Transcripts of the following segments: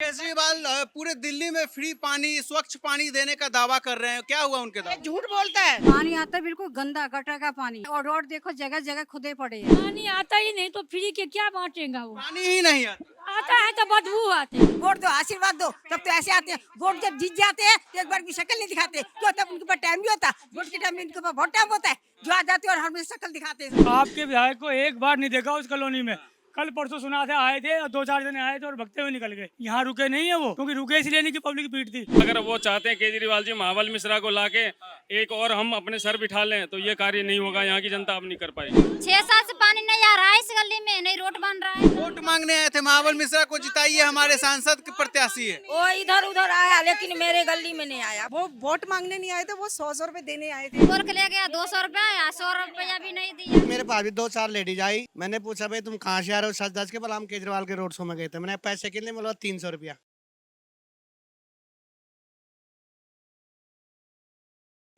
केजरीवाल पूरे दिल्ली में फ्री पानी स्वच्छ पानी देने का दावा कर रहे हैं। क्या हुआ उनके ये दावे? झूठ बोलता है। पानी आता है बिल्कुल गंदा गटर का पानी और रोड देखो जगह जगह खुदे पड़े हैं। पानी आता ही नहीं तो फ्री के क्या बांटेगा वो। पानी ही नहीं आता। आता है तो बदबू आते हैं। वोट दो, आशीर्वाद दो, तब तो ऐसे आते हैं। वोट जब जीत जाते हैं तो एक बार की शक्ल नहीं दिखाते, क्यों? तब उनके पास टाइम नहीं होता। वोट के टाइम में उनके पास बहुत टाइम होता है, जो आ जाते हैं और हमें शक्ल दिखाते हैं। आपके विधायक को एक बार नहीं देखा उस कॉलोनी में। कल परसों सुना था आए थे और 2-4 जने आए थे और भगते हुए निकल गए। यहाँ रुके नहीं है वो, क्योंकि रुके इसलिए नहीं कि पब्लिक पीट थी। अगर वो चाहते हैं केजरीवाल जी महाबल मिश्रा को लाके एक और हम अपने सर बिठा लें तो ये कार्य नहीं होगा। यहाँ की जनता अब नहीं कर पाएगी। 6 साल से पानी नहीं आ रहा है इस गली में, नहीं रोड बन रहा है। वोट मांगने आए थे, महाबल मिश्रा को जिताइए, हमारे सांसद के प्रत्याशी है। वो इधर उधर आया लेकिन मेरे गली में नहीं आया। वो वोट मांगने नहीं आए थे, वो 100 रुपए देने आए थे। बोल के ले गया 200 रुपया आया, 100 रुपया भी नहीं दिया। मेरे पास भी 2-4 लेडीज आई। मैंने पूछा भाई तुम कहाँ से आ रहे हो? सच दस के बोला हम केजरीवाल के रोड शो में गए थे। मैंने पैसे के लिए बोला 300 रुपया।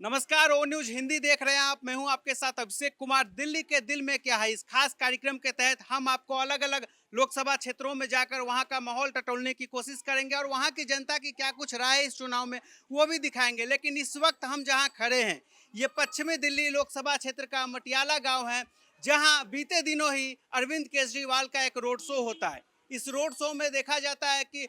नमस्कार, ओ न्यूज हिंदी देख रहे हैं आप। मैं हूं आपके साथ अभिषेक कुमार। दिल्ली के दिल में क्या है, इस खास कार्यक्रम के तहत हम आपको अलग अलग लोकसभा क्षेत्रों में जाकर वहां का माहौल टटोलने की कोशिश करेंगे और वहां की जनता की क्या कुछ राय है इस चुनाव में वो भी दिखाएंगे। लेकिन इस वक्त हम जहां खड़े हैं ये पश्चिमी दिल्ली लोकसभा क्षेत्र का मटियाला गाँव है, जहाँ बीते दिनों ही अरविंद केजरीवाल का एक रोड शो होता है। इस रोड शो में देखा जाता है कि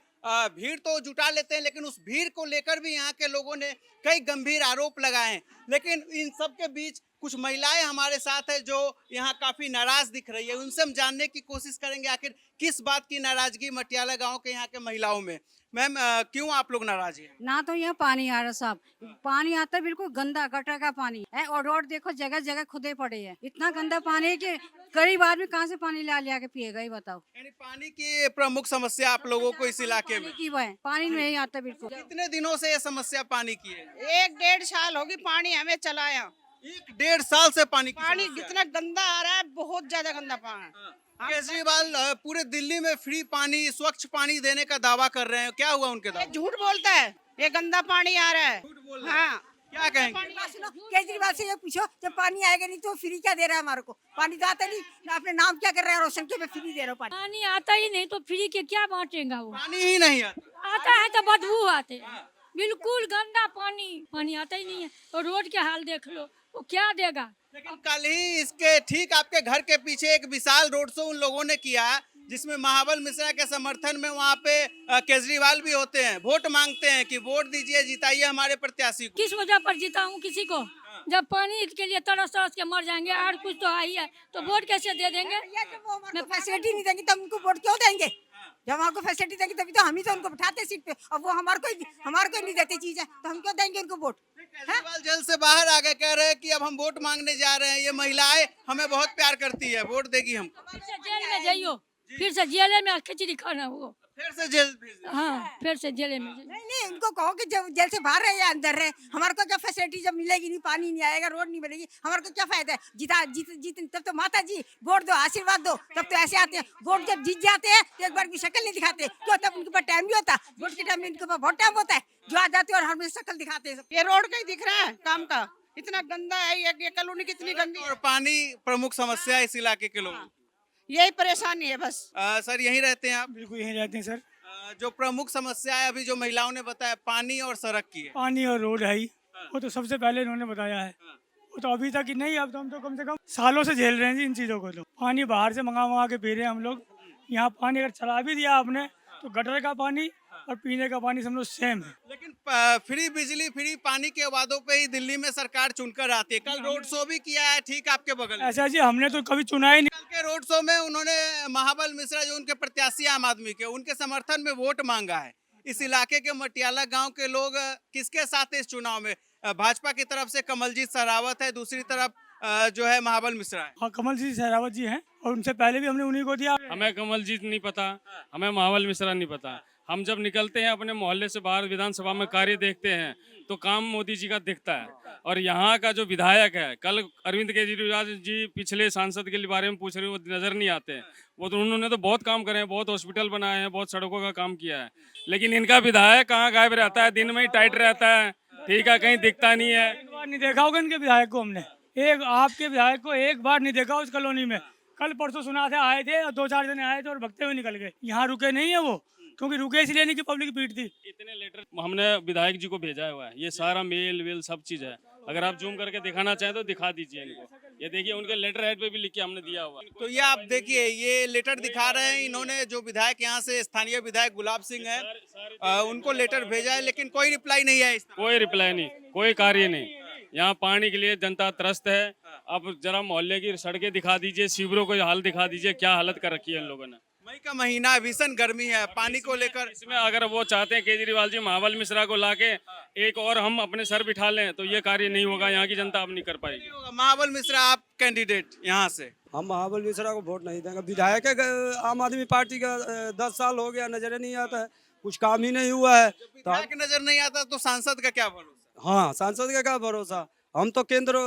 भीड़ तो जुटा लेते हैं, लेकिन उस भीड़ को लेकर भी यहाँ के लोगों ने कई गंभीर आरोप लगाए हैं। लेकिन इन सब के बीच कुछ महिलाएं हमारे साथ है जो यहाँ काफी नाराज दिख रही है। उनसे हम जानने की कोशिश करेंगे आखिर किस बात की नाराजगी मटियाला गांव के यहाँ के महिलाओं में। मैम, क्यों आप लोग नाराज हैं? ना तो यहाँ पानी आ रहा साहब, पानी आता है बिल्कुल गंदा गटर का पानी है और रोड देखो जगह जगह खुदे पड़े हैं। इतना गंदा पानी है कि गरीब आदमी कहाँ से पानी ला लिया के पिएगा, ही बताओ। यानी पानी की प्रमुख समस्या आप लोगों को इस इलाके में? की वह पानी नहीं आता बिल्कुल। कितने दिनों से ये समस्या पानी की है? 1-1.5 साल होगी पानी हमें चलाया। 1-1.5 साल से पानी की पानी समस्या है। कितना गंदा आ रहा है, बहुत ज्यादा गंदा पानी। केजरीवाल पूरे दिल्ली में फ्री पानी स्वच्छ पानी देने का दावा कर रहे हैं। क्या हुआ उनके ये दावे? झूठ बोलता है, ये गंदा पानी आ रहा है। झूठ बोल रहे हैं। हाँ, क्या कहेंगे? सुनो, केजरीवाल से ये पूछो जब पानी आएगा नहीं तो फ्री क्या दे रहा है हमारे को? पानी तो आता नहीं, अपने नाम क्या कर रहा है रोशन के, मैं फ्री दे रहा हूँ पानी। पानी आता ही नहीं तो फ्री के क्या बांटेगा वो। पानी ही नहीं आता। आता है तो बदबू आते हैं। बिल्कुल गंदा पानी, पानी आता ही नहीं है। और रोड के हाल देख लो, वो क्या देगा। लेकिन कल ही इसके ठीक आपके घर के पीछे एक विशाल रोड शो उन लोगों ने किया जिसमें महाबल मिश्रा के समर्थन में वहाँ पे केजरीवाल भी होते हैं, वोट मांगते हैं कि वोट दीजिए, जिताइए हमारे प्रत्याशी को। किस वजह पर जीता हूँ किसी को? जब पानी के लिए तरस तरस के मर जाएंगे और कुछ तो आई है तो वोट कैसे दे देंगे? मैं फैसिलिटी नहीं देंगे तब उनको वोट क्यों देंगे? जब हमको फैसिलिटी देंगे तभी तो हम ही तो उनको बिठाते सीट पे, और वो हमारे को नहीं देते चीजें, तो हम क्यों देंगे उनको वोट? केजरीवाल जेल से बाहर आ गए, कह रहे हैं कि अब हम वोट मांगने जा रहे हैं, ये महिलाएं हमें बहुत प्यार करती है, वोट देगी हमको। फिर से जेल में जाइयो, फिर से जेल में खिचड़ी खाना हो। फिर से जेल भेज दें। हाँ, फिर से जेल में जाइयो। नहीं, उनको कहो कि जब जेल से बाहर रहे या अंदर रहे, हमारे को क्या फैसिलिटी जब मिलेगी नहीं, पानी नहीं आएगा, रोड नहीं बनेगी, हमारे को क्या फायदा है? जीत तब तो माता जी वोट दो, आशीर्वाद दो, तब तो ऐसे आते हैं। वोट जब जीत जाते हैं तो एक बार की शक्ल नहीं दिखाते, क्यों? तब उनके पास टाइम नहीं होता। वोट के टाइम में उनके पास बहुत टाइम होता है, जो आ जाते हैं और हमें शक्ल दिखाते हैं। ये रोड कहीं दिख रहा है काम का? इतना गंदा है ये कॉलोनी, कितनी गंदी और पानी प्रमुख समस्या है इस इलाके के लोगों की। यही परेशानी है बस। सर यहीं रहते हैं आप? बिल्कुल यहीं रहते हैं सर। जो प्रमुख समस्या है अभी जो महिलाओं ने बताया, पानी और सड़क की है। पानी और रोड है ही, वो तो सबसे पहले इन्होंने बताया है। वो तो अभी तक ही नहीं, अब तो हम तो कम से कम सालों से झेल रहे हैं जी इन चीज़ों को। तो पानी बाहर से मंगा के पी रहे हैं हम लोग। यहाँ पानी अगर चला भी दिया आपने तो गटर का पानी और पीने का पानी सब लोग सेम है। लेकिन फ्री बिजली फ्री पानी के वादों पे ही दिल्ली में सरकार चुनकर आती है। कल रोड शो भी किया है ठीक आपके बगल में। ऐसा जी हमने तो कभी चुना ही नहीं। कल के रोड शो में उन्होंने महाबल मिश्रा जो उनके प्रत्याशी आम आदमी के, उनके समर्थन में वोट मांगा है। इस इलाके के मटियाला गांव के लोग किसके साथ है इस चुनाव में? भाजपा की तरफ से कमलजीत सहरावत है, दूसरी तरफ जो है महाबल मिश्रा है। हाँ, कमलजीत सहरावत जी हैं और उनसे पहले भी हमने उन्हीं को दिया। हमें कमलजीत नहीं पता, हमें महाबल मिश्रा नहीं पता। हम जब निकलते हैं अपने मोहल्ले से बाहर विधानसभा में कार्य देखते हैं तो काम मोदी जी का दिखता है। और यहाँ का जो विधायक है, कल अरविंद केजरीवाल जी पिछले सांसद के बारे में पूछ रहे हैं, वो नजर नहीं आते हैं। वो तो उन्होंने तो बहुत काम करे हैं, बहुत हॉस्पिटल बनाए हैं, बहुत सड़कों का काम किया है। लेकिन इनका विधायक कहाँ गायब रहता है, दिन में ही टाइट रहता है, ठीक है, कहीं दिखता नहीं है। एक बार नहीं देखा होगा इनके विधायक को हमने, एक आपके विधायक को एक बार नहीं देखा उस कॉलोनी में। कल परसों सुना था आए थे और 2-4 जने आए थे और भगते हुए निकल गए। यहाँ रुके नहीं है वो, क्योंकि रुके इसलिए नहीं कि पब्लिक भीड़ थी। इतने लेटर हमने विधायक जी को भेजा हुआ है, ये सारा मेल वेल सब चीज है। अगर आप जूम करके दिखाना चाहें तो दिखा दीजिए इनको। ये देखिए उनके लेटर हेड पे भी लिख के हमने दिया हुआ है। तो ये आप देखिए, ये लेटर दिखा रहे हैं इन्होंने, जो विधायक यहाँ से स्थानीय विधायक गुलाब सिंह है, उनको लेटर भेजा है, लेकिन कोई रिप्लाई नहीं है। कोई रिप्लाई नहीं, कोई कार्य नहीं। यहाँ पानी के लिए जनता त्रस्त है। अब जरा मोहल्ले की सड़कें दिखा दीजिए, शिविरों को हाल दिखा दीजिए, क्या हालत कर रखी है इन लोगों ने। मई का महीना, भीषण गर्मी है, पानी को लेकर इसमें अगर वो चाहते हैं केजरीवाल जी महाबल मिश्रा को लाके एक और हम अपने सर बिठा लें तो ये कार्य नहीं होगा, यहाँ की जनता अब नहीं कर पाएगी। महाबल मिश्रा आप कैंडिडेट यहाँ से, हम महाबल मिश्रा को वोट नहीं देंगे। विधायक है आम आदमी पार्टी का, 10 साल हो गया, नजर नहीं आता है, कुछ काम ही नहीं हुआ है। विधायक नजर नहीं आता तो सांसद का क्या भरोसा? हाँ, सांसद का क्या भरोसा। हम तो केंद्र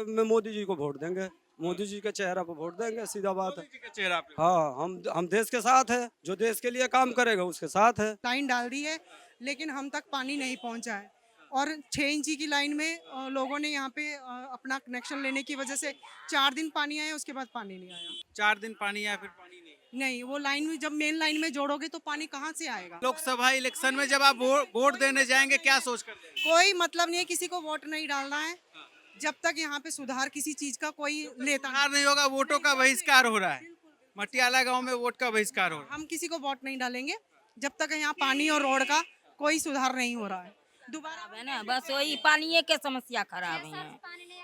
में मोदी जी को वोट देंगे, मोदी जी के चेहरा पर वोट देंगे, सीधा बात है। मोदी जी के चेहरा पे। हाँ, हम देश के साथ है, जो देश के लिए काम करेगा उसके साथ है। लाइन डाल दी है लेकिन हम तक पानी नहीं पहुंचा है, और 6 इंची की लाइन में लोगों ने यहाँ पे अपना कनेक्शन लेने की वजह से 4 दिन पानी आया, उसके बाद पानी नहीं आया। 4 दिन पानी आया, फिर पानी नहीं, वो लाइन में जब मेन लाइन में जोड़ोगे तो पानी कहाँ से आएगा। लोकसभा इलेक्शन में जब आप वोट देने जाएंगे, क्या सोच कर देंगे? कोई मतलब नहीं है, किसी को वोट नहीं डालना है जब तक यहाँ पे सुधार किसी चीज का कोई लेता सुधार नहीं होगा। वोटों का बहिष्कार हो रहा है, मटियाला गांव में वोट का बहिष्कार हो रहा है। हम किसी को वोट नहीं डालेंगे जब तक यहाँ पानी और रोड का कोई सुधार नहीं हो रहा है। दोबारा है ना, बस वही पानी के समस्या खराब है।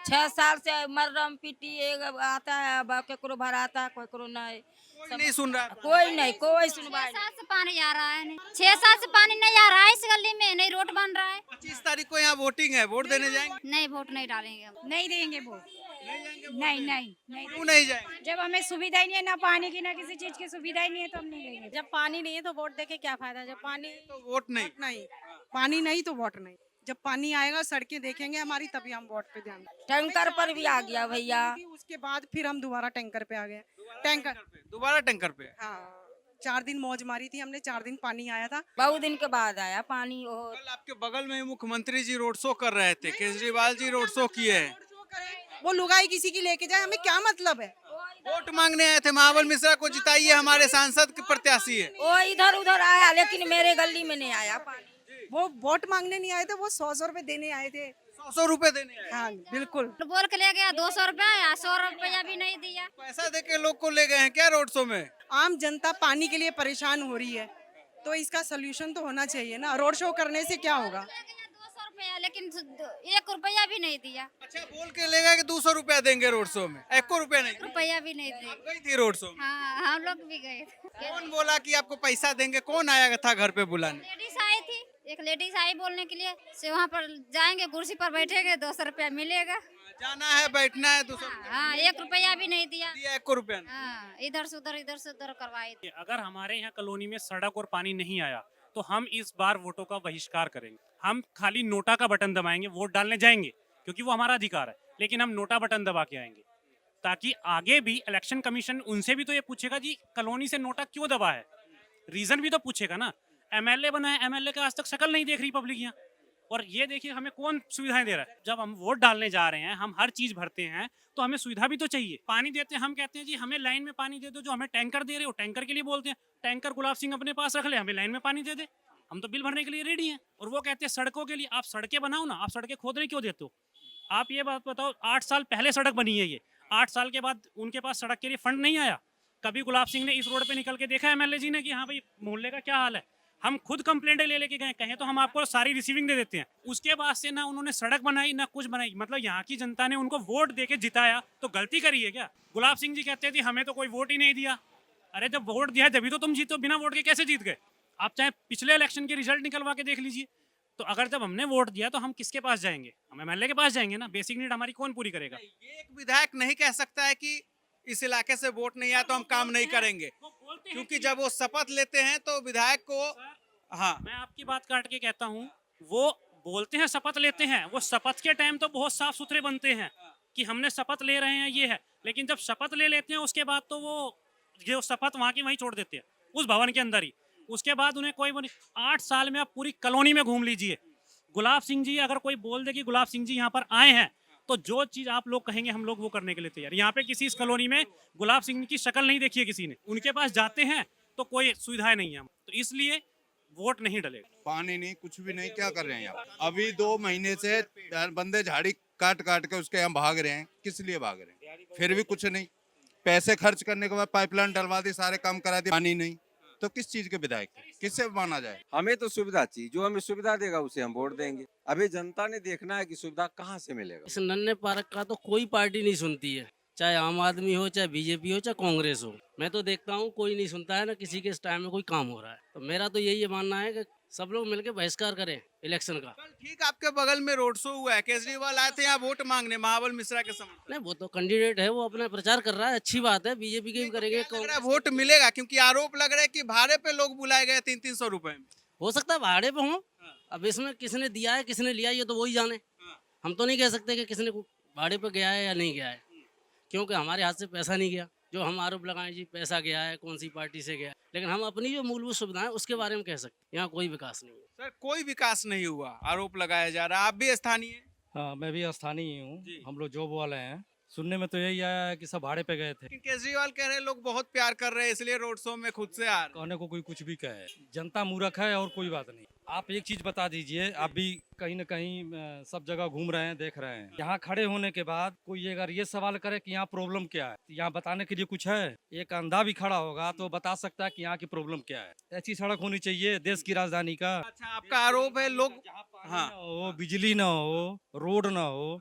6 साल से मर्रम पीटी आता है, अब केकरो भराता है, कोई नहीं, कोई नहीं सुन रहा। कोई सुनवाई 6 साल से पानी आ रहा है, 6 साल से पानी नहीं आ रहा है इस गली में, नहीं रोड बन रहा है। 25 तारीख को यहाँ वोटिंग है, वोट देने जाएंगे? नहीं, वोट नहीं डालेंगे हम। नहीं देंगे वो, नहीं। क्यों नहीं जाएंगे? जब हमें सुविधा ही नहीं है, ना पानी की ना किसी चीज की सुविधा ही नहीं है, तो हम नहीं देंगे। जब पानी नहीं है तो वोट देके क्या फायदा, जब पानी तो वोट नहीं। नहीं, पानी नहीं तो वोट नहीं। जब पानी आएगा, सड़कें देखेंगे हमारी, तभी हम वोट पे ध्यान देंगे। टैंकर पर भी आ गया भैया, उसके बाद फिर हम दोबारा टैंकर पे आ गए। टैंकर दोबारा टैंकर पे। हाँ, 4 दिन मौज मारी थी हमने, 4 दिन पानी आया था। बहुत दिन के बाद आया पानी। कल आपके बगल में ही मुख्यमंत्री जी रोड शो कर रहे थे, केजरीवाल जी रोड शो किए हैं। वो लुगाई किसी की लेके जाए, हमें क्या मतलब है। वोट मांगने आए थे, महाबल मिश्रा को जिताइए, हमारे सांसद के प्रत्याशी है। वो इधर उधर आया लेकिन मेरे गली में नहीं आया पानी। वो वोट मांगने नहीं आए थे, वो 100 रुपए देने आए थे। 100 रुपए देने आए। हाँ, बिल्कुल। बोल के ले गया 200 रुपया, 100 रुपया भी नहीं दिया। पैसा दे के लोग को ले गए हैं क्या रोड शो में? आम जनता पानी के लिए परेशान हो रही है, तो इसका सोल्यूशन तो होना चाहिए ना। रोड शो करने से क्या होगा। 200 रुपया, लेकिन 1 रुपया भी नहीं दिया। अच्छा, बोल के ले गए कि 200 रुपया देंगे रोड शो में, 1 रुपया नहीं। रुपया भी नहीं दिया। गई थी रोड शो में? हाँ, हम लोग भी गए थे। कौन बोला कि आपको पैसा देंगे? कौन आया था घर पे बुलाने? लेडीज आई थी, एक लेडीज आई बोलने के लिए से, वहाँ पर जाएंगे, कुर्सी पर बैठेंगे, 200 रुपया मिलेगा। जाना है, बैठना है, 200 हाँ, 1 रुपया भी नहीं दिया। 1 रुपया नहीं। हाँ, इधर से उधर करवाई। अगर हमारे यहाँ कॉलोनी में सड़क और पानी नहीं आया तो हम इस बार वोटों का बहिष्कार करेंगे। हम खाली नोटा का बटन दबाएंगे, वोट डालने जाएंगे क्योंकि वो हमारा अधिकार है, लेकिन हम नोटा बटन दबा के आएंगे ताकि आगे भी इलेक्शन कमीशन उनसे भी तो ये पूछेगा जी कॉलोनी से नोटा क्यों दबा है, रीजन भी तो पूछेगा ना। एमएलए बना है, एमएलए का आज तक शक्ल नहीं देख रही पब्लिक यहाँ, और ये देखिए हमें कौन सुविधाएं दे रहा है। जब हम वोट डालने जा रहे हैं, हम हर चीज भरते हैं तो हमें सुविधा भी तो चाहिए। पानी देते हैं, हम कहते हैं जी हमें लाइन में पानी दे दो, जो हमें टैंकर दे रहे हो टैंकर के लिए बोलते हैं, टैंकर गुलाब सिंह अपने पास रख ले, हमें लाइन में पानी दे दे, हम तो बिल भरने के लिए रेडी हैं। और वो कहते हैं सड़कों के लिए, आप सड़कें बनाओ ना, आप सड़कें खोदने क्यों देते हो? आप ये बात बताओ, 8 साल पहले सड़क बनी है, ये 8 साल के बाद उनके पास सड़क के लिए फंड नहीं आया। कभी गुलाब सिंह ने इस रोड पे निकल के देखा एमएलए जी ने कि हाँ भाई मोहल्ले का क्या हाल है? हम खुद कंप्लेंट ले लेके गए, कहें तो हम आपको सारी रिसीविंग दे देते हैं। उसके बाद से ना उन्होंने सड़क बनाई ना कुछ बनाई। मतलब यहाँ की जनता ने उनको वोट देके जिताया तो गलती करी है क्या? गुलाब सिंह जी कहते थे हमें तो कोई वोट ही नहीं दिया। अरे जब वोट दिया तभी तो तुम जीतो, बिना वोट के कैसे जीत गए? आप चाहे पिछले इलेक्शन के रिजल्ट निकलवा के देख लीजिए। तो अगर जब हमने वोट दिया तो हम किसके पास जाएंगे? हम एमएलए के पास जाएंगे ना। बेसिक नीड हमारी कौन पूरी करेगा? ये एक विधायक नहीं कह सकता है कि इस इलाके से वोट नहीं आया तो हम काम नहीं करेंगे, क्योंकि जब वो शपथ लेते हैं तो विधायक को, हाँ मैं आपकी बात काट के कहता हूँ, वो बोलते हैं शपथ लेते हैं, वो शपथ के टाइम तो बहुत साफ सुथरे बनते हैं कि हमने शपथ ले रहे हैं ये है, लेकिन जब शपथ ले लेते हैं उसके बाद तो वो जो शपथ वहाँ की वहीं छोड़ देते हैं उस भवन के अंदर ही। उसके बाद उन्हें कोई 8 साल में आप पूरी कॉलोनी में घूम लीजिए। गुलाब सिंह जी अगर कोई बोल दे कि गुलाब सिंह जी यहाँ पर आए हैं तो जो चीज आप लोग कहेंगे हम लोग वो करने के लिए तैयार। यहाँ पे किसी इस कॉलोनी में गुलाब सिंह की शक्ल नहीं देखी है किसी ने। उनके पास जाते हैं तो कोई सुविधाएं नहीं है, तो इसलिए वोट नहीं डलेगा। पानी नहीं, कुछ भी नहीं, क्या कर रहे हैं यहाँ? अभी 2 महीने से बंदे झाड़ी काट काट के उसके यहाँ भाग रहे हैं। किस लिए भाग रहे हैं? फिर भी कुछ नहीं। पैसे खर्च करने के बाद पाइपलाइन डलवा दी, सारे काम करा दिए, पानी नहीं, तो किस चीज के विधायक? किससे माना जाए? हमें तो सुविधा चाहिए, जो हमें सुविधा देगा उसे हम वोट देंगे। अभी जनता ने देखना है कि सुविधा कहाँ से मिलेगा। इस नन्हे पार्क का तो कोई पार्टी नहीं सुनती है, चाहे आम आदमी हो, चाहे बीजेपी हो, चाहे कांग्रेस हो। मैं तो देखता हूँ कोई नहीं सुनता है ना, किसी के इस टाइम में कोई काम हो रहा है। तो मेरा तो यही मानना है कि सब लोग मिलकर बहिष्कार करें इलेक्शन का। कल ठीक आपके बगल में रोड शो हुआ है, केजरीवाल आए थे यहाँ वोट मांगने महाबल मिश्रा के समर्थन। नहीं, वो तो कैंडिडेट है, वो अपना प्रचार कर रहा है, अच्छी बात है, बीजेपी के भी करेंगे। लग रहा है वोट मिलेगा, क्योंकि आरोप लग रहा है कि भाड़े पे लोग बुलाए गए 300-300 रुपए में। हो सकता है भाड़े पे हो, अब इसमें किसने दिया है किसने लिया ये तो वही जाने। हम तो नहीं कह सकते कि किसने भाड़े पे गया है या नहीं गया है, क्योंकि हमारे हाथ से पैसा नहीं गया। जो हम आरोप लगाएं जी पैसा गया है, कौन सी पार्टी से गया है, लेकिन हम अपनी जो मूलभूत सुविधाएं उसके बारे में कह सकते हैं। यहाँ कोई विकास नहीं है सर, कोई विकास नहीं हुआ, आरोप लगाया जा रहा है। आप भी स्थानीय हैं? हाँ, मैं भी स्थानीय हूँ। हम लोग जॉब वाले हैं। सुनने में तो यही आया है कि सब भाड़े पे गए थे। लेकिन केजरीवाल कह रहे हैं लोग बहुत प्यार कर रहे हैं, इसलिए रोड शो में खुद से आ रहे हैं। कहने को कोई कुछ भी कहे, जनता मूर्ख है और कोई बात नहीं। आप एक चीज बता दीजिए, आप भी कहीं न कहीं सब जगह घूम रहे हैं, देख रहे हैं, यहाँ खड़े होने के बाद कोई अगर ये सवाल करे कि यहाँ प्रॉब्लम क्या है, यहाँ बताने के लिए कुछ है? एक अंधा भी खड़ा होगा तो बता सकता है कि यहाँ की प्रॉब्लम क्या है। ऐसी सड़क होनी चाहिए देश की राजधानी का। अच्छा, आपका आरोप है लोग हाँ हो, बिजली ना हो, रोड ना हो,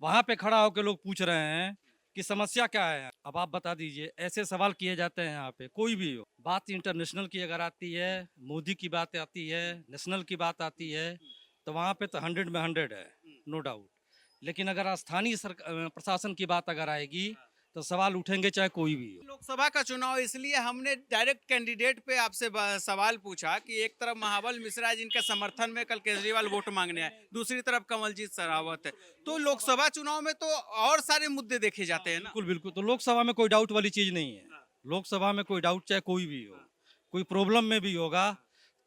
वहाँ पे खड़ा होकर लोग पूछ रहे हैं कि समस्या क्या है। अब आप बता दीजिए, ऐसे सवाल किए जाते हैं यहाँ पे, कोई भी हो। बात इंटरनेशनल की अगर आती है, मोदी की बात आती है, नेशनल की बात आती है, तो वहाँ पे तो 100 में 100 है, नो डाउट। लेकिन अगर स्थानीय प्रशासन की बात अगर आएगी तो सवाल उठेंगे, चाहे कोई भी हो। लोकसभा का चुनाव, इसलिए हमने डायरेक्ट कैंडिडेट पे आपसे सवाल पूछा कि एक तरफ महाबल मिश्रा जिनके समर्थन में कल केजरीवाल वोट मांगने आए, दूसरी तरफ कमलजीत शेरावत है। तो लोकसभा चुनाव में तो और सारे मुद्दे देखे जाते हैं ना। बिल्कुल बिल्कुल, तो लोकसभा में कोई डाउट वाली चीज नहीं है। लोकसभा में कोई डाउट, चाहे कोई भी हो, कोई प्रॉब्लम में भी होगा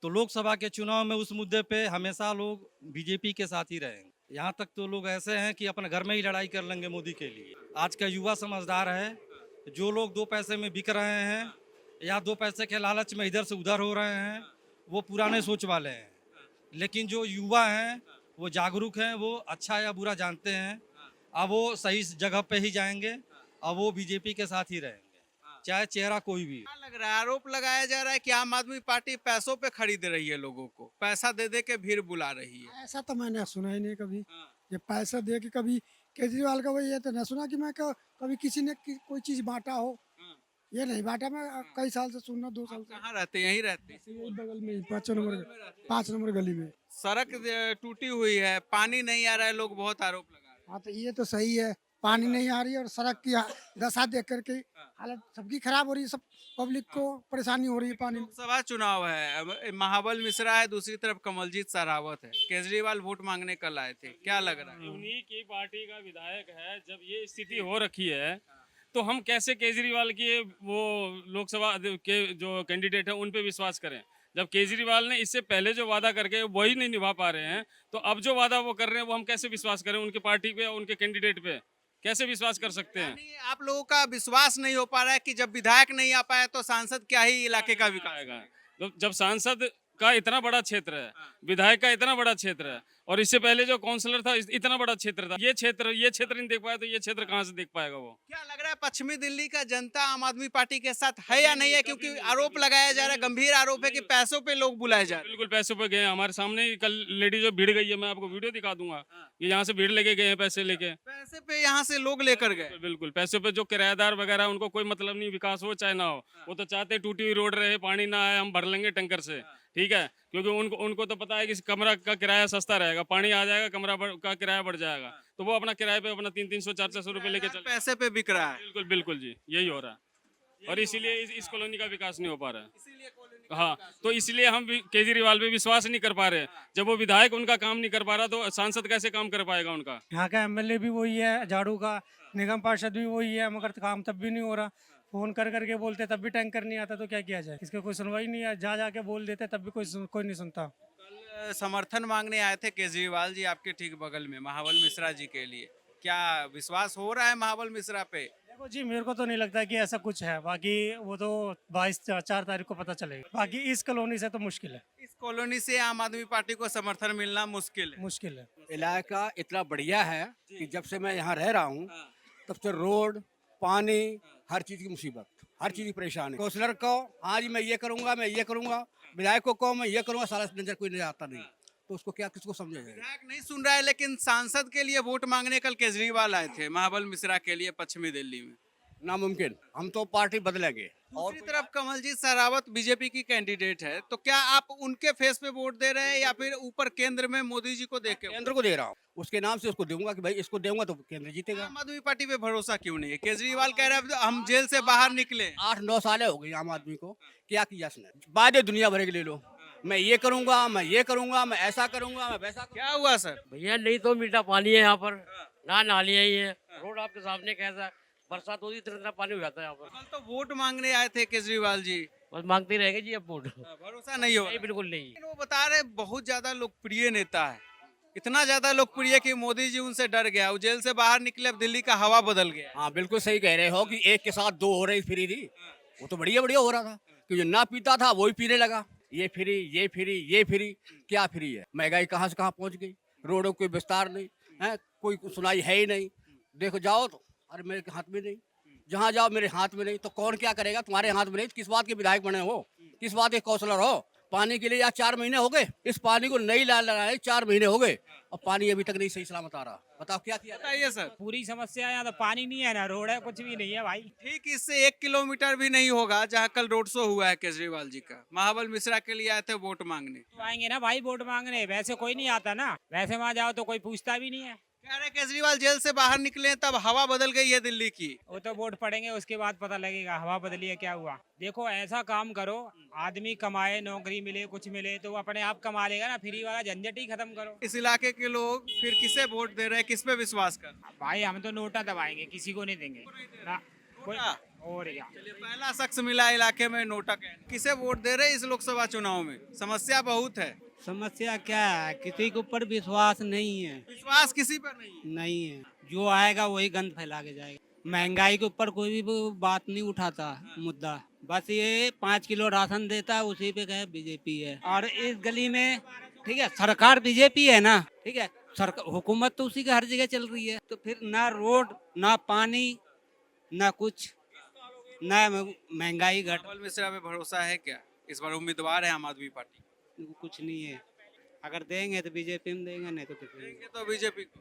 तो लोकसभा के चुनाव में उस मुद्दे पे हमेशा लोग बीजेपी के साथ ही रहेंगे। यहाँ तक तो लोग ऐसे हैं कि अपने घर में ही लड़ाई कर लेंगे मोदी के लिए। आज का युवा समझदार है। जो लोग 2 पैसे में बिक रहे हैं या 2 पैसे के लालच में इधर से उधर हो रहे हैं, वो पुराने सोच वाले हैं। लेकिन जो युवा हैं वो जागरूक हैं, वो अच्छा या बुरा जानते हैं। अब वो सही जगह पे ही जाएंगे, अब वो बीजेपी के साथ ही रहेंगे, चाहे चेहरा कोई भी। क्या लग रहा है, आरोप लगाया जा रहा है कि आम आदमी पार्टी पैसों पे खरीद रही है, लोगों को पैसा दे दे के भीड़ बुला रही है। ऐसा तो मैंने सुना ही नहीं कभी। ये पैसा दे के कभी केजरीवाल का, वही ये तो न सुना कि मैं कभी किसी ने कोई चीज बांटा हो। ये नहीं बांटा। मैं कई साल से सुनना, 2 साल से। कहाँ रहते हैं? यहीं रहते हैं, यही बगल में ही 5 नंबर गली में। सड़क टूटी हुई है, पानी नहीं आ रहा है, लोग बहुत आरोप लगा रहे हैं। हाँ, तो ये तो सही है, पानी नहीं आ रही है और सड़क की दशा देख करके हालत सबकी खराब हो रही है, सब पब्लिक को परेशानी हो रही है पानी। लोकसभा चुनाव है, महाबल मिश्रा है, दूसरी तरफ कमलजीत शेरावत है। केजरीवाल वोट मांगने कल आए थे, क्या लग रहा है? उन्हीं की पार्टी का विधायक है। जब ये स्थिति हो रखी है तो हम कैसे केजरीवाल के वो लोकसभा के जो कैंडिडेट है उन पे विश्वास करें, जब केजरीवाल ने इससे पहले जो वादा करके वही नहीं निभा पा रहे हैं। तो अब जो वादा वो कर रहे हैं वो हम कैसे विश्वास करें? उनकी पार्टी पे, उनके कैंडिडेट पे कैसे विश्वास कर सकते हैं? आप लोगों का विश्वास नहीं हो पा रहा है कि जब विधायक नहीं आ पाया तो सांसद क्या ही इलाके का विकास आएगा। जब सांसद का इतना बड़ा क्षेत्र है, विधायक का इतना बड़ा क्षेत्र है, और इससे पहले जो काउंसलर था इतना बड़ा क्षेत्र था, ये क्षेत्र नहीं देख पाया तो ये क्षेत्र कहाँ से देख पाएगा वो? क्या लग रहा है, पश्चिमी दिल्ली का जनता आम आदमी पार्टी के साथ है या नहीं है? क्योंकि आरोप लगाया जा रहा है, गंभीर आरोप है कि पैसों पे लोग बुलाए जा रहे हैं। बिल्कुल पैसों पे गए। हमारे सामने ही कल लेडी जो भीड़ गई है, मैं आपको वीडियो दिखा दूंगा, ये यहाँ से भीड़ लेके गए हैं, पैसे लेके, पैसे पे यहाँ से लोग लेकर गए। बिल्कुल पैसों पे। जो किराएदार वगैरह उनको कोई मतलब नहीं, विकास हो चाहे ना हो, वो तो चाहते टूटी हुई रोड रहे, पानी ना आए, हम भर लेंगे टैंकर से, ठीक है, क्योंकि उनको तो पता है कि कमरा का किराया सस्ता रहेगा, पानी आ जाएगा, कमरा का किराया बढ़ जाएगा, तो वो अपना किराए पे अपना 300-400 रुपए लेके चल, पैसे पे बिक रहा है। बिल्कुल बिल्कुल जी, यही हो रहा है, और इसीलिए इस कॉलोनी का विकास नहीं हो पा रहा है। हाँ, तो इसलिए हम केजरीवाल पे विश्वास नहीं कर पा रहे। जब वो विधायक उनका काम नहीं कर पा रहा तो सांसद कैसे काम कर पाएगा उनका? यहाँ का एमएलए भी वही है, झाड़ू का निगम पार्षद भी वही है, मगर काम तब भी नहीं हो रहा। फोन कर करके बोलते तब भी टैंकर नहीं आता, तो क्या किया जाए? इसका कोई सुनवाई नहीं है, जा जाके बोल देते तब भी कोई नहीं सुनता। कल समर्थन मांगने आए थे केजरीवाल जी आपके ठीक बगल में, महाबल मिश्रा जी के लिए। क्या विश्वास हो रहा है महाबल मिश्रा पे? देखो जी, मेरे को तो नहीं लगता कि ऐसा कुछ है, बाकी वो तो 22-4 तारीख को पता चलेगा। बाकी इस कॉलोनी से तो मुश्किल है, इस कॉलोनी से आम आदमी पार्टी को समर्थन मिलना मुश्किल है। मुश्किल है। इलाका इतना बढ़िया है कि जब से मैं यहाँ रह रहा हूँ तब से रोड, पानी, हर चीज की मुसीबत, हर चीज की परेशानी। काउंसलर को आज मैं ये करूंगा, मैं ये करूंगा, विधायक को मैं ये करूंगा, सारा नजर कोई नहीं आता नहीं, तो उसको क्या किसको समझेगा। विधायक नहीं सुन रहा है, लेकिन सांसद के लिए वोट मांगने कल केजरीवाल आए थे महाबल मिश्रा के लिए पश्चिमी दिल्ली में। नामुमकिन, हम तो पार्टी बदलेंगे। दूसरी तरफ कमलजीत सहरावत बीजेपी की कैंडिडेट है, तो क्या आप उनके फेस पे वोट दे रहे हैं या फिर ऊपर केंद्र में मोदी जी को देख के? केंद्र को दे रहा हूँ, उसके नाम से उसको दूंगा कि भाई इसको दूंगा तो केंद्र जीतेगा। आम आदमी पार्टी पे भरोसा क्यों नहीं है? केजरीवाल कह रहे हैं हम जेल से बाहर निकले। 8-9 साल हो गई आम आदमी को, क्या किया इसने? वादे दुनिया भर के ले लो, मैं ये करूंगा, मैं ये करूंगा, मैं ऐसा करूंगा, मैं वैसा। क्या हुआ सर? भैया नहीं तो मीठा पानी है यहाँ पर, ना नालियाँ ही है, रोड आपके सामने कैसा है, बरसात होती इतना पानी हो जाता है यहाँ पर। कल तो वोट मांगने आए थे केजरीवाल जी, बस मांगते रहेंगे जी अब वोट। भरोसा नहीं हो? नहीं, बिल्कुल नहीं। लेकिन वो बता रहे बहुत ज्यादा लोकप्रिय नेता है, इतना ज्यादा लोकप्रिय कि मोदी जी उनसे डर गया, वो जेल से बाहर निकले, अब दिल्ली का हवा बदल गया। हाँ बिल्कुल सही कह रहे हो कि एक के साथ दो हो रही फ्री थी, वो तो बढ़िया बढ़िया हो रहा था, क्योंकि ना पीता था वही पीने लगा। ये फ्री, ये फ्री, ये फ्री, क्या फ्री है? महंगाई कहाँ से कहाँ पहुँच गई, रोडों कोई विस्तार नहीं है, कोई सुनाई है ही नहीं। देखो जाओ तो अरे मेरे हाथ में नहीं, जहाँ जाओ मेरे हाथ में नहीं, तो कौन क्या करेगा? तुम्हारे हाथ में नहीं, किस बात के विधायक बने हो, किस बात के काउंसलर हो? पानी के लिए या 4 महीने हो गए, इस पानी को नहीं ला लगाए 4 महीने हो गए और पानी अभी तक नहीं सही सलामत आ रहा। बताओ क्या किया? बताइए सर। पूरी समस्या यहाँ तो पानी नहीं है, ना रोड है, कुछ भी नहीं है भाई। ठीक इससे 1 किलोमीटर भी नहीं होगा जहाँ कल रोड शो हुआ है केजरीवाल जी का। महाबल मिश्रा के लिए आए थे वोट मांगने। तो आएंगे ना भाई वोट मांगने, वैसे कोई नहीं आता ना, वैसे वहाँ जाओ तो कोई पूछता भी नहीं है। कह रहे केजरीवाल जेल से बाहर निकले तब हवा बदल गई है दिल्ली की। वो तो वोट पड़ेंगे उसके बाद पता लगेगा हवा बदली है क्या हुआ। देखो ऐसा काम करो, आदमी कमाए, नौकरी मिले, कुछ मिले तो वो अपने आप कमा लेगा ना, फ्री वाला झंझट ही खत्म करो। इस इलाके के लोग फिर किसे वोट दे रहे हैं, किस पे विश्वास कर? भाई हम तो नोटा दबाएंगे, किसी को नहीं देंगे ना कोई। और क्या, चलिए पहला शख्स मिला इलाके में नोटा कहने। किसे वोट दे रहे हैं इस लोकसभा चुनाव में? समस्या बहुत है। समस्या क्या है, किसी के ऊपर विश्वास नहीं है, विश्वास किसी पर नहीं है। नहीं है, जो आएगा वही गंद फैला के जाएगा। महंगाई के ऊपर कोई भी बात नहीं उठाता मुद्दा, बस ये 5 किलो राशन देता है, उसी पे कहे बीजेपी है। और इस गली में ठीक है सरकार बीजेपी है ना, ठीक है सरकार हुकूमत तो उसी का हर जगह चल रही है, तो फिर ना रोड, ना पानी, ना कुछ, ना महंगाई घट। महाबल मिश्रा पे भरोसा है क्या? इस बार उम्मीदवार है आम आदमी पार्टी। कुछ नहीं है, अगर देंगे तो बीजेपी में देंगे, नहीं तो देंगे तो बीजेपी को।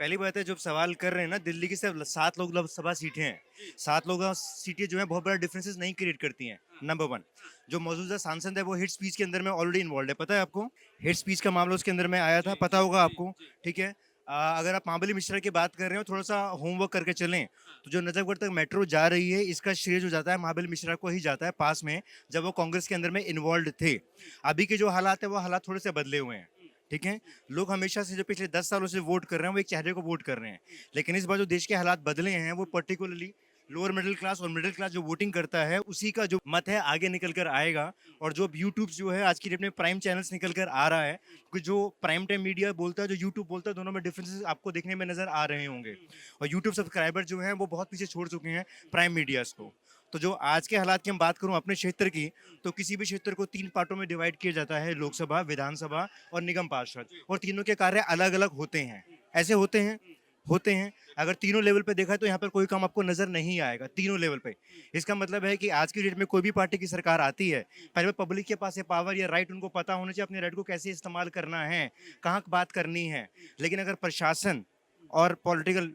पहली बात है, जब सवाल कर रहे हैं ना, दिल्ली की सिर्फ 7 लोकसभा सीटें हैं, 7 लोकसभा सीटें जो है बहुत बड़ा डिफरेंसेस नहीं क्रिएट करती हैं। नंबर 1, जो मौजूदा सांसद है वो हेट स्पीच के अंदर में ऑलरेडी इन्वॉल्व है, पता है आपको? हेट स्पीच का मामला उसके अंदर में आया था, पता होगा आपको, ठीक है। अगर आप महाबली मिश्रा की बात कर रहे हो, थोड़ा सा होमवर्क करके चलें तो जो नजफगढ़ तक मेट्रो जा रही है, इसका श्रेय जो जाता है महाबली मिश्रा को ही जाता है, पास में जब वो कांग्रेस के अंदर में इन्वॉल्व थे। अभी के जो हालात है वो हालात थोड़े से बदले हुए हैं, ठीक है। लोग हमेशा से जो पिछले 10 सालों से वोट कर रहे हैं वो एक चेहरे को वोट कर रहे हैं, लेकिन इस बार जो देश के हालात बदले हैं वो पर्टिकुलरली लोअर मिडिल क्लास और मिडिल क्लास जो वोटिंग करता है उसी का जो मत है आगे निकल कर आएगा। और जो यूट्यूब जो है आज की डेट में प्राइम चैनल्स निकल कर आ रहा है, क्योंकि जो प्राइम टाइम मीडिया बोलता है, जो यूट्यूब बोलता है, दोनों में डिफरेंसेस आपको देखने में नजर आ रहे होंगे। और यूट्यूब सब्सक्राइबर जो हैं वो बहुत पीछे छोड़ चुके हैं प्राइम मीडियाज को। तो जो आज के हालात की हम बात करूं अपने क्षेत्र की, तो किसी भी क्षेत्र को 3 पार्टों में डिवाइड किया जाता है, लोकसभा, विधानसभा और निगम पार्षद, और तीनों के कार्य अलग अलग होते हैं। ऐसे होते हैं अगर तीनों लेवल पे देखा है तो यहाँ पर कोई काम आपको नजर नहीं आएगा तीनों लेवल पे। इसका मतलब है कि आज की डेट में कोई भी पार्टी की सरकार आती है, पहले पब्लिक के पास ये पावर या राइट उनको पता होना चाहिए अपने राइट को कैसे इस्तेमाल करना है, कहाँ बात करनी है। लेकिन अगर प्रशासन और पॉलिटिकल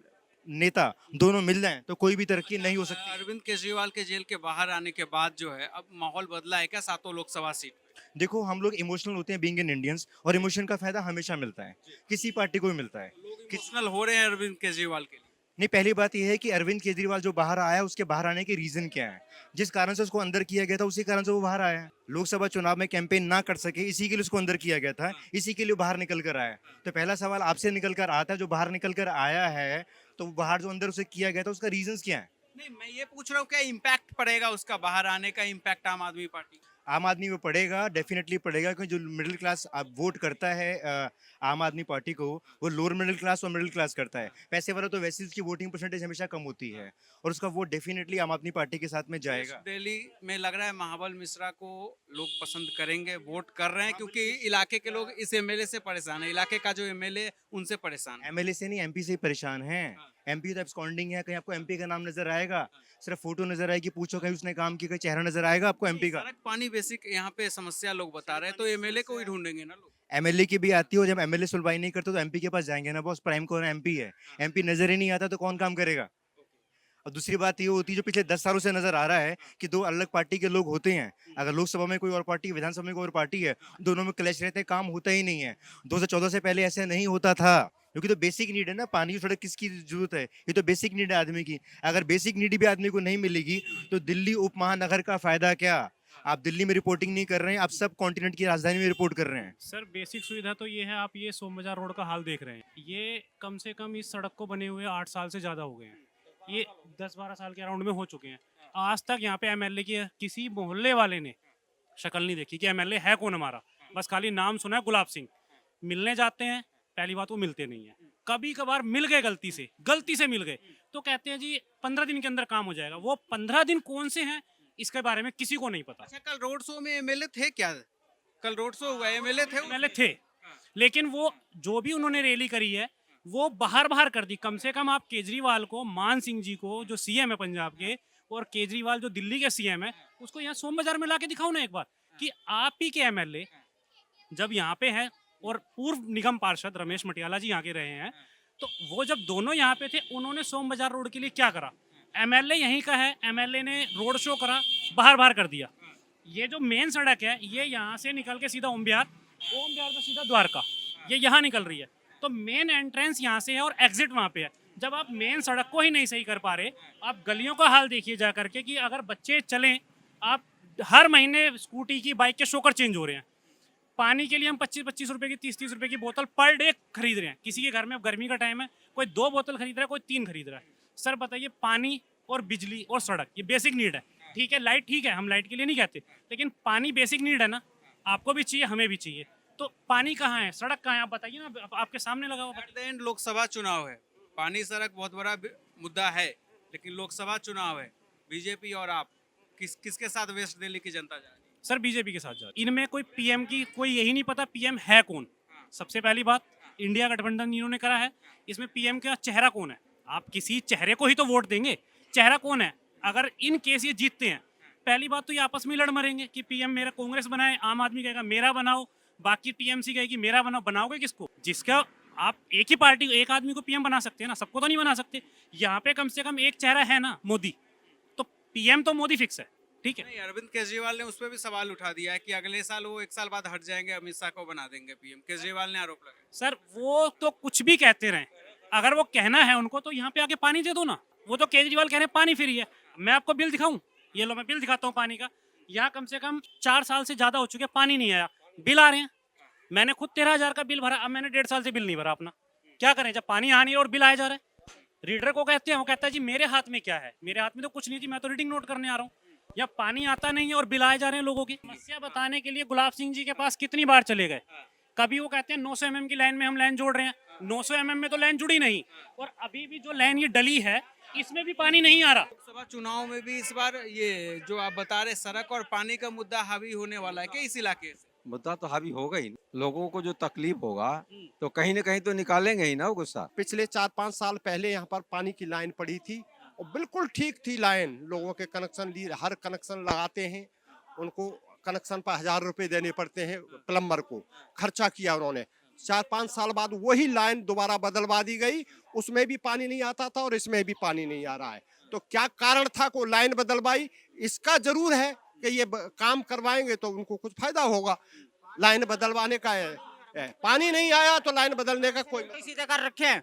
नेता दोनों मिल जाएं तो कोई भी तरक्की नहीं हो सकती। अरविंद केजरीवाल के जेल के बाहर आने के बाद जो है अब माहौल बदला है क्या 7 लोकसभा सीट? देखो हम लोग इमोशनल होते हैं बीइंग एन इंडियंस, और इमोशन का फायदा हमेशा मिलता है, किसी पार्टी को भी मिलता है। इमोशनल हो रहे हैं अरविंद केजरीवाल के लिए? नहीं, पहली बात यह है कि अरविंद केजरीवाल जो बाहर आया उसके बाहर आने के रीजन क्या है, जिस कारण से उसको अंदर किया गया था उसी कारण से वो बाहर आया है। लोकसभा चुनाव में कैंपेन ना कर सके इसी के लिए उसको अंदर किया गया था, इसी के लिए बाहर निकल कर आया। तो पहला सवाल आपसे निकल कर आता है, जो बाहर निकल कर आया है तो बाहर जो अंदर उसे किया गया था उसका रीजन क्या है? नहीं, मैं ये पूछ रहा हूँ क्या इम्पैक्ट पड़ेगा उसका बाहर आने का, इम्पैक्ट आम आदमी पार्टी? आम आदमी में पड़ेगा, डेफिनेटली पड़ेगा, क्योंकि जो मिडिल क्लास वोट करता है आम आदमी पार्टी को, वो लोअर मिडिल क्लास और मिडिल क्लास करता है। पैसे वाला तो वैसे उसकी वोटिंग परसेंटेज हमेशा कम होती है और उसका वोट डेफिनेटली आम आदमी पार्टी के साथ में जाएगा। दिल्ली में लग रहा है महाबल मिश्रा को लोग पसंद करेंगे, वोट कर रहे हैं, क्योंकि इलाके के लोग इस एमएलए से परेशान है। इलाके का जो एमएलए उनसे परेशान है। एमएलए से नहीं, एमपी से ही परेशान है। एमपी तो एब्सकॉन्डिंग है, कहीं आपको एमपी का नाम नजर आएगा? सिर्फ फोटो नजर आएगी, पूछो कहीं उसने काम किया, कहीं चेहरा नजर आएगा आपको एमपी का? सड़क पानी बेसिक यहाँ पे समस्या लोग बता रहे हैं, तो एमएलए को ही ढूंढेंगे ना लोग। एमएलए की भी आती हो, जब एमएलए सुनवाई नहीं करते तो एमपी के पास जाएंगे ना बॉस। प्राइम कौन एमपी है, एमपी नजर ही नहीं आता तो कौन काम करेगा? और दूसरी बात ये होती है, जो पिछले 10 सालों से नजर आ रहा है कि दो अलग पार्टी के लोग होते हैं। अगर लोकसभा में कोई और पार्टी, विधानसभा में कोई और पार्टी है, दोनों में क्लैश रहते हैं, काम होता ही नहीं है। 2014 से पहले ऐसे नहीं होता था, क्योंकि तो बेसिक नीड है ना, पानी सड़क किसकी जरूरत है? ये तो बेसिक नीड है आदमी की। अगर बेसिक नीड भी आदमी को नहीं मिलेगी तो दिल्ली उप महानगर का फायदा क्या? आप दिल्ली में रिपोर्टिंग नहीं कर रहे हैं, आप सब कॉन्टिनेंट की राजधानी में रिपोर्ट कर रहे हैं। सर बेसिक सुविधा तो ये है, आप ये सोम बाजार रोड का हाल देख रहे हैं, ये कम से कम इस सड़क को बने हुए 8 साल से ज़्यादा हो गए हैं। ये 10-12 साल के अराउंड में हो चुके हैं। आज तक यहाँ पे एमएलए की किसी मोहल्ले वाले ने शक्ल नहीं देखी कि एमएलए है कौन हमारा। बस खाली नाम सुना है गुलाब सिंह। मिलने जाते हैं, पहली बात वो मिलते नहीं है। कभी कभार मिल गए गलती से मिल गए तो कहते हैं जी 15 दिन के अंदर काम हो जाएगा। वो 15 दिन कौन से हैं इसके बारे में किसी को नहीं पता। अच्छा, कल रोड शो में एमएलए थे क्या? कल रोड शो हुआ, एमएलए थे, लेकिन वो जो भी उन्होंने रैली करी है वो बाहर कर दी। कम से कम आप केजरीवाल को, मान सिंह जी को जो सीएम है पंजाब के, और केजरीवाल जो दिल्ली के सीएम है, उसको यहाँ सोम बाजार में लाके दिखाओ ना एक बार कि आप ही के एमएलए जब यहाँ पे हैं और पूर्व निगम पार्षद रमेश मटियाला जी यहाँ के रहे हैं, तो वो जब दोनों यहाँ पे थे, उन्होंने सोम बाजार रोड के लिए क्या करा? एमएलए यहीं का है, एमएलए ने रोड शो करा, बाहर कर दिया। ये जो मेन सड़क है, ये यहाँ से निकल के सीधा ओम बिहार से सीधा द्वारका, ये यहाँ निकल रही है। तो मेन एंट्रेंस यहाँ से है और एग्जिट वहाँ पे है। जब आप मेन सड़क को ही नहीं सही कर पा रहे, आप गलियों का हाल देखिए जा करके कि अगर बच्चे चलें, आप हर महीने स्कूटी की, बाइक के शोकर चेंज हो रहे हैं। पानी के लिए हम 25-25 रुपए की, 30-30 रुपए की बोतल पर डे खरीद रहे हैं। किसी के घर में गर्मी का टाइम है, कोई 2 बोतल खरीद रहा है, कोई 3 खरीद रहा है। सर बताइए, पानी और बिजली और सड़क ये बेसिक नीड है। ठीक है, लाइट ठीक है, हम लाइट के लिए नहीं कहते, लेकिन पानी बेसिक नीड है ना, आपको भी चाहिए, हमें भी चाहिए। तो पानी कहाँ है, सड़क कहाँ है, आप बताइए ना, आपके सामने लगा हुआ। एट द एंड लोकसभा चुनाव है, पानी सड़क बहुत बड़ा मुद्दा है, लेकिन लोकसभा चुनाव है। बीजेपी और आप किसके साथ वेस्ट दिल्ली की जनता जा रही है? सर बीजेपी के साथ जा। इनमें कोई पीएम की कोई यही नहीं पता पीएम है कौन। सबसे पहली बात, इंडिया गठबंधन इन्होंने करा है, इसमें पीएम का चेहरा कौन है? आप किसी चेहरे को ही तो वोट देंगे, चेहरा कौन है? अगर इन केस ये जीतते हैं, पहली बात तो ये आपस में लड़ मरेंगे कि पीएम मेरा कांग्रेस बनाए, आम आदमी कहेगा मेरा बनाओ, बाकी टीएमसी कहेगी मेरा बनाओ। बनाओगे किसको? जिसका आप एक ही पार्टी, एक आदमी को पीएम बना सकते हैं ना, सबको तो नहीं बना सकते। यहाँ पे कम से कम एक चेहरा है ना, मोदी, तो पीएम तो मोदी फिक्स है। ठीक है, नहीं, अरविंद केजरीवाल ने उस पर भी सवाल उठा दिया है कि अगले साल वो 1 साल बाद हट जाएंगे, अमित शाह को बना देंगे पीएम। केजरीवाल ने आरोप लगाया। सर वो तो कुछ भी कहते रहे, अगर वो कहना है उनको तो यहाँ पे आके पानी दे दो ना। वो तो केजरीवाल कह रहे हैं पानी फ्री है। मैं आपको बिल दिखाऊं, ये लो मैं बिल दिखाता हूँ पानी का। यहाँ कम से कम 4 साल से ज्यादा हो चुके, पानी नहीं आया, बिल आ रहे हैं। मैंने खुद 13,000 का बिल भरा, अब मैंने 1.5 साल से बिल नहीं भरा अपना। क्या करें जब पानी आ नहीं है और बिल आया जा रहा है? रीडर को कहते हैं, वो कहता है जी मेरे हाथ में क्या है, मेरे हाथ में तो कुछ नहीं जी, मैं तो रीडिंग नोट करने आ रहा हूँ। या पानी आता नहीं है और बिल आए जा रहे हैं लोगों की। समस्या बताने के लिए गुलाब सिंह जी के पास कितनी बार चले गए। कभी वो कहते हैं 900 mm की लाइन में हम लाइन जोड़ रहे हैं, 900 mm में तो लाइन जुड़ी नहीं, और अभी भी जो लाइन ये डली है इसमें भी पानी नहीं आ रहा। लोकसभा चुनाव में भी इस बार ये जो आप बता रहे सड़क और पानी का मुद्दा हावी होने वाला है क्या इस इलाके से? मुद्दा तो हावी होगा ही। लोगों को जो तकलीफ होगा तो कहीं ना कहीं तो निकालेंगे ही ना वो गुस्सा। पिछले 4-5 साल पहले यहाँ पर पानी की लाइन पड़ी थी और बिल्कुल ठीक थी लाइन। लोगों के कनेक्शन ली, हर कनेक्शन लगाते हैं, उनको कनेक्शन पर 1000 रुपए देने पड़ते हैं प्लम्बर को। खर्चा किया उन्होंने। 4-5 साल बाद वही लाइन दोबारा बदलवा दी गई, उसमें भी पानी नहीं आता था और इसमें भी पानी नहीं आ रहा है। तो क्या कारण था को लाइन बदलवाई? इसका जरूर है कि ये काम करवाएंगे तो उनको कुछ फायदा होगा। लाइन बदलवाने का है, पानी नहीं आया तो लाइन बदलने का कोई सीधे कर रखे हैं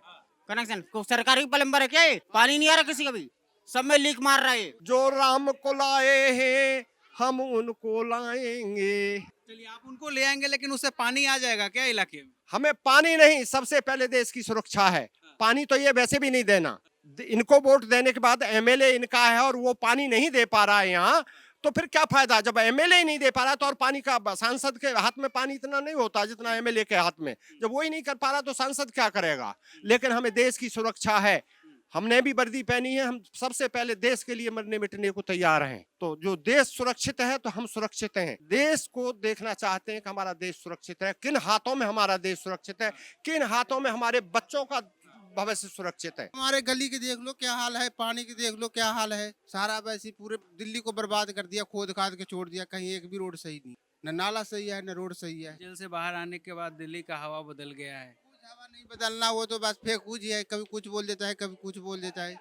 कनेक्शन। सरकारी प्लम्बर है क्या ये? पानी नहीं आ रहा किसी का भी, सब में लीक मार रहा है। जो राम को लाए हैं हम उनको लाएंगे। चलिए आप उनको ले आएंगे, लेकिन उससे पानी आ जाएगा क्या इलाके में? हमें पानी नहीं, सबसे पहले देश की सुरक्षा है। पानी तो ये वैसे भी नहीं देना। इनको वोट देने के बाद एमएलए इनका है और वो पानी नहीं दे पा रहा है यहाँ, तो फिर क्या फायदा? जब एमएलए ही नहीं दे पा रहा तो और पानी का सांसद के हाथ में पानी इतना नहीं होता जितना एमएलए के हाथ में। जब वो ही नहीं कर पा रहा तो सांसद क्या करेगा? लेकिन हमें देश की सुरक्षा है, हमने भी वर्दी पहनी है, हम सबसे पहले देश के लिए मरने मिटने को तैयार हैं। तो जो देश सुरक्षित है तो हम सुरक्षित हैं। देश को देखना चाहते हैं कि हमारा देश सुरक्षित है, किन हाथों में हमारा देश सुरक्षित है, किन हाथों में हमारे बच्चों का भविष्य सुरक्षित है। हमारे गली की देख लो क्या हाल है, पानी की देख लो क्या हाल है, सारा वैसे पूरे दिल्ली को बर्बाद कर दिया, खोद खाद के छोड़ दिया, कहीं एक भी रोड सही नहीं, न नाला सही है न रोड सही है। जेल से बाहर आने के बाद दिल्ली का हवा बदल गया है। हवा नहीं बदलना, वो तो बस फेंकूज ही है, कभी कुछ बोल देता है कभी कुछ बोल देता है।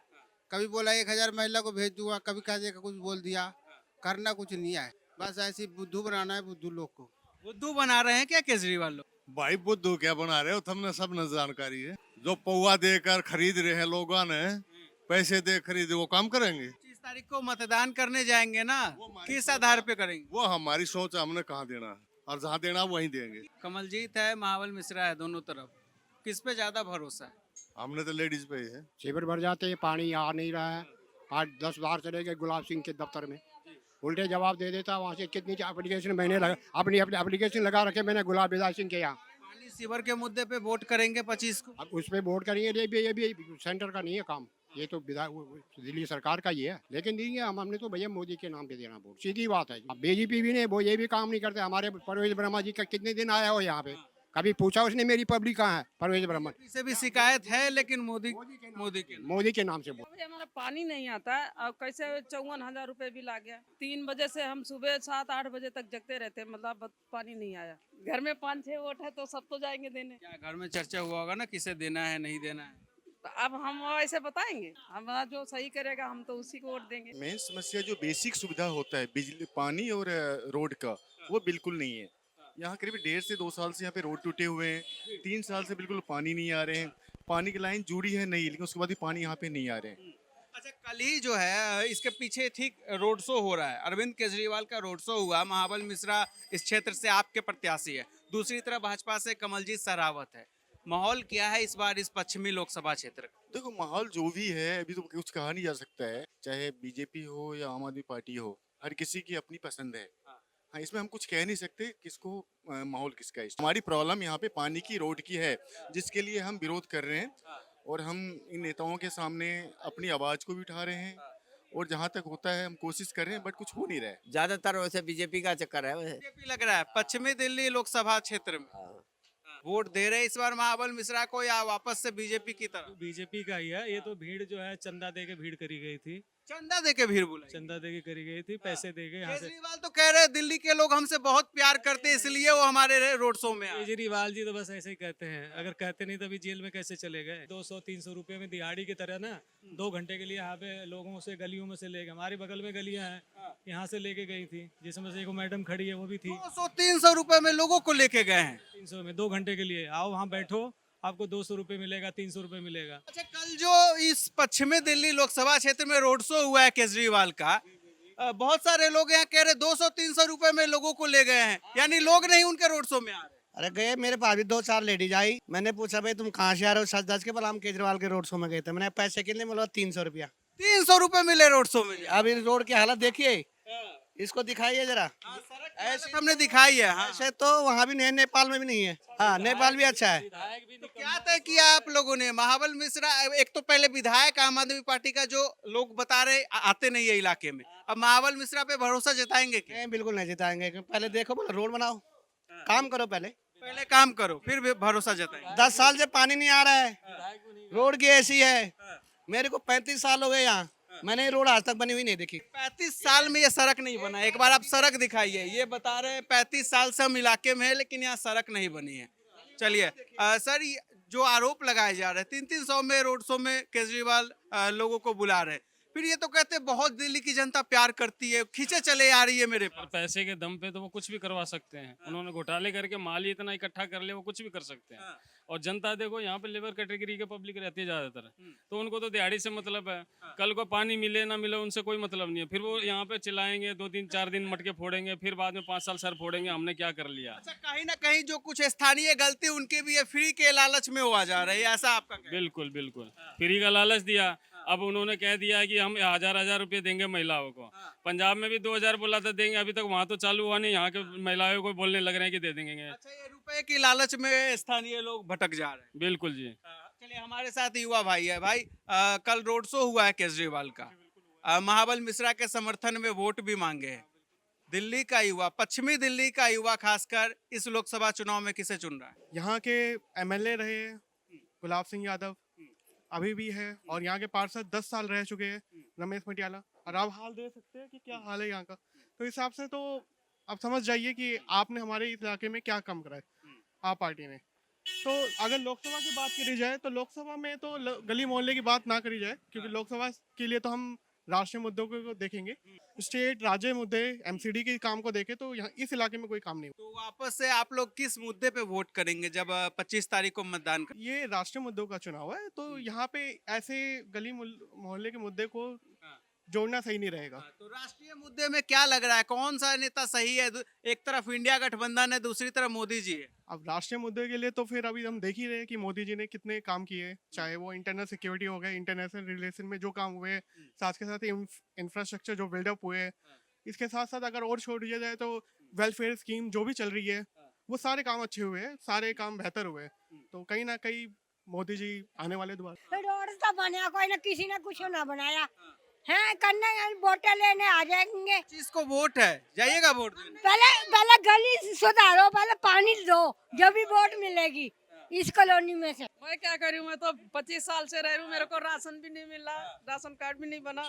कभी बोला 1000 महिला को भेज दूंगा, कभी कहा कुछ बोल दिया, करना कुछ नहीं है, बस ऐसी बुद्धू बनाना है बुद्धू लोग को। बुद्धू बना रहे हैं क्या केजरीवाल लोग? भाई बुद्धू क्या बना रहे हो, तुमने सब न जानकारी है। जो पौवा देकर खरीद रहे हैं लोगों ने, पैसे दे खरीदे, वो काम करेंगे। 25 तारीख को मतदान करने जाएंगे ना, किस आधार पे करेंगे? वो हमारी सोच है, हमने कहाँ देना है और जहाँ देना वहीं देंगे। कमलजीत है, महाबल मिश्रा है, दोनों तरफ किस पे ज्यादा भरोसा है? हमने तो लेडीज पे ही है। शिविर भर जाते हैं, पानी आ नहीं रहा है। आज 10 बार चले गए गुलाब सिंह के दफ्तर में, उल्टे जवाब दे देता। वहाँ से कितनी एप्लीकेशन मैंने अपनी एप्लीकेशन लगा रखे मैंने गुलाब विदाई सिंह के यहाँ। पानी सीवर के मुद्दे पे वोट करेंगे 25 को। अब उस पर वोट करेंगे, ये भी सेंटर का नहीं है काम, ये तो दिल्ली सरकार का ही है। लेकिन देंगे हमने तो भैया मोदी के नाम पे देना वोट, सीधी बात है। अब बीजेपी भी नहीं, वो ये भी काम नहीं करते। हमारे परवेज वर्मा जी का कितने दिन आया हो यहाँ पे, कभी पूछा उसने मेरी पब्लिक कहाँ है? परवेज वर्मा से भी शिकायत है, लेकिन मोदी के नाम से बोल। हमारा पानी नहीं आता है और कैसे 54,000 रुपए बिल आ गया। 3 बजे से हम सुबह 7-8 बजे तक जगते रहते हैं, मतलब पानी नहीं आया। घर में 5-6 वोट है तो सब तो जाएंगे देने। क्या घर में चर्चा हुआ होगा ना किसे देना है नहीं देना है? तो अब हम ऐसे बताएंगे, हमारा जो सही करेगा हम तो उसी को वोट देंगे। मेन समस्या जो बेसिक सुविधा होता है बिजली, पानी और रोड का, वो बिल्कुल नहीं है। यहाँ करीब 1.5 से 2 साल से यहाँ पे रोड टूटे हुए हैं। 3 साल से बिल्कुल पानी नहीं आ रहे हैं। पानी की लाइन जुड़ी है नहीं, लेकिन उसके बाद भी पानी यहाँ पे नहीं आ रहे हैं। अच्छा, कल ही जो है इसके पीछे ठीक रोड शो हो रहा है, अरविंद केजरीवाल का रोड शो हुआ। महाबल मिश्रा इस क्षेत्र से आपके प्रत्याशी है, दूसरी तरफ भाजपा से कमलजीत सहरावत है। माहौल क्या है इस बार इस पश्चिमी लोकसभा क्षेत्र का? देखो माहौल जो भी है अभी तो कुछ कहा नहीं जा सकता है, चाहे बीजेपी हो या आम आदमी पार्टी हो, हर किसी की अपनी पसंद है। हाँ, इसमें हम कुछ कह नहीं सकते किसको माहौल किसका है। हमारी प्रॉब्लम यहाँ पे पानी की, रोड की है, जिसके लिए हम विरोध कर रहे हैं और हम इन नेताओं के सामने अपनी आवाज को भी उठा रहे हैं और जहाँ तक होता है हम कोशिश कर रहे हैं, बट कुछ हो नहीं रहा है। ज्यादातर वैसे बीजेपी का चक्कर है। बीजेपी लग रहा है पश्चिमी दिल्ली लोकसभा क्षेत्र में। वोट दे रहे इस बार महाबल मिश्रा को या वापस से बीजेपी की तरफ? बीजेपी का ही है। ये तो भीड़ जो है चंदा दे के भीड़ करी गई थी। चंदा दे के भीड़ बुलाई? चंदा दे के करी गई थी, पैसे दे के। यहाँ से केजरीवाल तो कह रहे हैं दिल्ली के लोग हमसे बहुत प्यार करते हैं इसलिए वो हमारे रोड शो में आए। केजरीवाल जी तो बस ऐसे ही कहते हैं, अगर कहते नहीं तो अभी जेल में कैसे चले गए। 200-300 रुपए में दिहाड़ी की तरह ना 2 घंटे के लिए यहाँ पे लोगों से गलियों में से ले गए। हमारे बगल में गलियां हैं, यहाँ से लेके गई थी, जिसमें से एक मैडम खड़ी है वो भी थी। 200-300 रुपए में लोगों को लेके गए हैं। 300 में 2 घंटे के लिए आओ, वहाँ बैठो, आपको 200 रुपए मिलेगा, 300 रुपए मिलेगा। अच्छा, कल जो इस पश्चिमी दिल्ली लोकसभा क्षेत्र में रोड शो हुआ है केजरीवाल का, बहुत सारे लोग यहाँ कह रहे 200-300 रुपए में लोगों को ले गए हैं, यानी लोग नहीं उनके रोड शो में आ रहे। अरे गए, मेरे पास भी 2-4 लेडीज आई। मैंने पूछा भाई तुम कहाँ से आ रहे हो? सच के बोला हम केजरीवाल के रोड शो में गए थे। मैंने पैसे कितने? बोला 300 रुपया। 300 रुपए मिले रोड शो में? अब इन रोड की हालत देखिए, इसको दिखाइए जरा। ऐसे हमने दिखाई है। हाँ। ऐसे तो वहाँ भी नहीं, नेपाल में भी नहीं है। हाँ, नेपाल भी अच्छा है। तो क्या तय किया आप लोगों ने? महाबल मिश्रा एक तो पहले विधायक आम आदमी पार्टी का जो लोग बता रहे आते नहीं है इलाके में, अब महाबल मिश्रा पे भरोसा जताएंगे क्या? नहीं, बिल्कुल नहीं जिताएंगे। पहले देखो, बोला रोड बनाओ, काम करो, पहले काम करो फिर भरोसा जताएंगे। 10 साल से पानी नहीं आ रहा है, रोड की ऐसी है। मेरे को 35 साल हो गए यहाँ, मैंने रोड आज तक बनी हुई नहीं देखी। 35 साल में ये सड़क नहीं बना। एक बार आप सड़क दिखाइए। ये बता रहे हैं 35 साल से हम इलाके में है लेकिन यहाँ सड़क नहीं बनी है। चलिए सर, जो आरोप लगाए जा रहे हैं 300 में रोड शो में केजरीवाल लोगों को बुला रहे हैं, फिर ये तो कहते हैं बहुत दिल्ली की जनता प्यार करती है, खींचे चले आ रही है मेरे पास। पैसे के दम पे तो वो कुछ भी करवा सकते हैं। उन्होंने घोटाले करके माल ही इतना इकट्ठा कर लिया, वो कुछ भी कर सकते हैं। और जनता देखो यहाँ पे लेबर कैटेगरी के पब्लिक रहती है ज्यादातर, तो उनको तो दिहाड़ी से मतलब है। कल को पानी मिले ना मिले उनसे कोई मतलब नहीं है। फिर वो यहाँ पे चिल्लाएंगे, 2-3-4 दिन मटके फोड़ेंगे, फिर बाद में 5 साल सर फोड़ेंगे हमने क्या कर लिया। अच्छा, कहीं ना कहीं जो कुछ स्थानीय गलती उनकी भी है, फ्री के लालच में हुआ जा रहा है, ऐसा आपका? बिल्कुल बिल्कुल, फ्री का लालच दिया। अब उन्होंने कह दिया है कि हम 1000 रुपये देंगे महिलाओं को। पंजाब में भी 2000 बोला था देंगे, अभी तक वहाँ तो चालू हुआ नहीं। यहाँ के महिलाओं को बोलने लग रहे हैं कि दे देंगे। अच्छा, ये रुपए की लालच में स्थानीय लोग भटक जा रहे हैं। बिल्कुल जी। चलिए, हमारे साथ युवा भाई है। भाई, कल रोड शो हुआ है केजरीवाल का, महाबल मिश्रा के समर्थन में वोट भी मांगे हैं। दिल्ली का युवा, पश्चिमी दिल्ली का युवा खासकर, इस लोकसभा चुनाव में किसे चुन रहा है? यहाँ के एमएलए रहे गुलाब सिंह यादव, अभी भी है, और यहाँ के पार्षद 10 साल रह चुके हैं रमेश मटियाला। और आप हाल दे सकते हैं कि क्या हाल है यहाँ का। तो इस हिसाब से तो आप समझ जाइए कि आपने हमारे इस इलाके में क्या काम करा है आप पार्टी ने। तो अगर लोकसभा की बात करी जाए तो लोकसभा में तो गली मोहल्ले की बात ना करी जाए, क्योंकि लोकसभा के लिए तो हम राष्ट्रीय मुद्दों को देखेंगे। स्टेट राज्य मुद्दे एमसीडी के काम को देखें तो यहाँ इस इलाके में कोई काम नहीं। तो वापस से आप लोग किस मुद्दे पे वोट करेंगे जब 25 तारीख को मतदान कर? ये राष्ट्रीय मुद्दों का चुनाव है, तो यहाँ पे ऐसे गली मोहल्ले के मुद्दे को जोड़ना सही नहीं रहेगा। तो राष्ट्रीय मुद्दे में क्या लग रहा है, कौन सा नेता सही है? एक तरफ इंडिया गठबंधन है, दूसरी तरफ मोदी जी है। अब राष्ट्रीय मुद्दे के लिए तो फिर अभी हम देख ही रहे हैं कि मोदी जी ने कितने काम किए, चाहे वो इंटरनल सिक्योरिटी हो गए, इंटरनेशनल रिलेशन में जो काम हुए, साथ के साथ इंफ्रास्ट्रक्चर जो बिल्डअप हुए। इसके साथ साथ अगर और छोड़ दिया जाए तो वेलफेयर स्कीम जो भी चल रही है, वो सारे काम अच्छे हुए हैं, सारे काम बेहतर हुए। तो कहीं ना कहीं मोदी जी आने वाले दोबारा। रोड तो बना, कोई ना किसी ने कुछ ना बनाया है, करने वोटें लेने आ जाएंगे। जिसको वोट है जाइएगा वोट देने। पहले गली सुधारो, पहले पानी दो, जब भी वोट मिलेगी इस कॉलोनी में से। मैं क्या करूँ, मैं तो 25 साल से रह रही हूँ, मेरे को राशन भी नहीं मिला, राशन कार्ड भी नहीं बना।